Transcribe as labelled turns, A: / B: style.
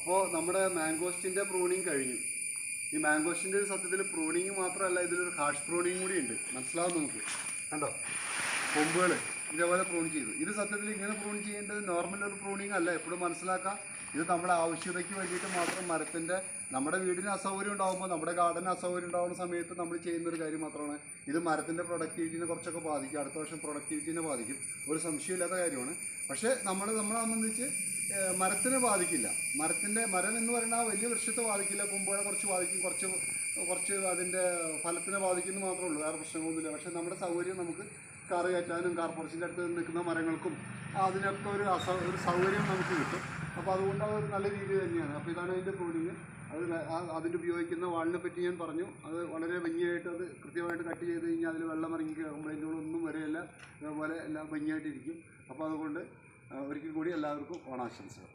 A: അപ്പോൾ നമ്മുടെ മാംഗോസ്റ്റിൻ്റെ പ്രൂണിങ് കഴിഞ്ഞു. ഈ മാംഗോസ്റ്റിൻ്റെ സത്യത്തിൽ പ്രൂണിങ് മാത്രമല്ല, ഇതിലൊരു ഹാഷ് പ്രൂണിങ് കൂടി ഉണ്ട്. മനസ്സിലാവും നമുക്ക്. കണ്ടോ, കൊമ്പുകൾ ഇതേപോലെ പ്രൂൺ ചെയ്തു. ഇത് സത്യത്തിൽ ഇങ്ങനെ പ്രൂൺ ചെയ്യേണ്ടത് നോർമൽ ഒരു പ്രൂണിങ് അല്ല. എപ്പോഴും മനസ്സിലാക്കാം, ഇത് നമ്മുടെ ആവശ്യതയ്ക്ക് വേണ്ടിയിട്ട് മാത്രം മരത്തിൻ്റെ, നമ്മുടെ വീടിന് അസൗകര്യം ഉണ്ടാകുമ്പോൾ, നമ്മുടെ ഗാർഡന് അസൗകര്യം ഉണ്ടാകുന്ന സമയത്ത് നമ്മൾ ചെയ്യുന്നൊരു കാര്യം മാത്രമാണ്. ഇത് മരത്തിൻ്റെ പ്രൊഡക്ടിവിറ്റിനെ കുറച്ചൊക്കെ ബാധിക്കും. അടുത്ത വർഷം പ്രൊഡക്ടിവിറ്റിനെ ബാധിക്കും, ഒരു സംശയമില്ലാത്ത കാര്യമാണ്. പക്ഷേ നമ്മളെ സംബന്ധിച്ച് മരത്തിനെ ബാധിക്കില്ല. മരം എന്ന് പറയുന്ന ആ വലിയ വൃക്ഷത്തെ ബാധിക്കില്ല. കൊമ്പുകളെ കുറച്ച് ബാധിക്കും, കുറച്ച് അതിൻ്റെ ഫലത്തിനെ ബാധിക്കുന്നു മാത്രമേ ഉള്ളൂ. വേറെ പ്രശ്നങ്ങളൊന്നുമില്ല. പക്ഷേ നമ്മുടെ സൗകര്യം, നമുക്ക് കാറ് കയറ്റാനും കാർ പോർച്ചിൻ്റെ അടുത്ത് നിൽക്കുന്ന മരങ്ങൾക്കും അതിനൊക്കെ ഒരു സൗകര്യം നമുക്ക് കിട്ടും. അപ്പോൾ അതുകൊണ്ട് അതൊരു നല്ല രീതി തന്നെയാണ്. അപ്പോൾ ഇതാണ് അതിൻ്റെ പ്രൂണിങ്. അതിൻ്റെ ഉപയോഗിക്കുന്ന വാളിനെ പറ്റി ഞാൻ പറഞ്ഞു. അത് വളരെ ഭംഗിയായിട്ട്, അത് കൃത്യമായിട്ട് കട്ട് ചെയ്ത് കഴിഞ്ഞാൽ അതിൽ വെള്ളം ഇറങ്ങി കംപ്ലൈൻറ്റുകളൊന്നും വരെയല്ല. അതുപോലെ എല്ലാം ഭംഗിയായിട്ടിരിക്കും. അപ്പോൾ അതുകൊണ്ട് ഒരിക്കൽ കൂടി എല്ലാവർക്കും ഓണാശംസകൾ.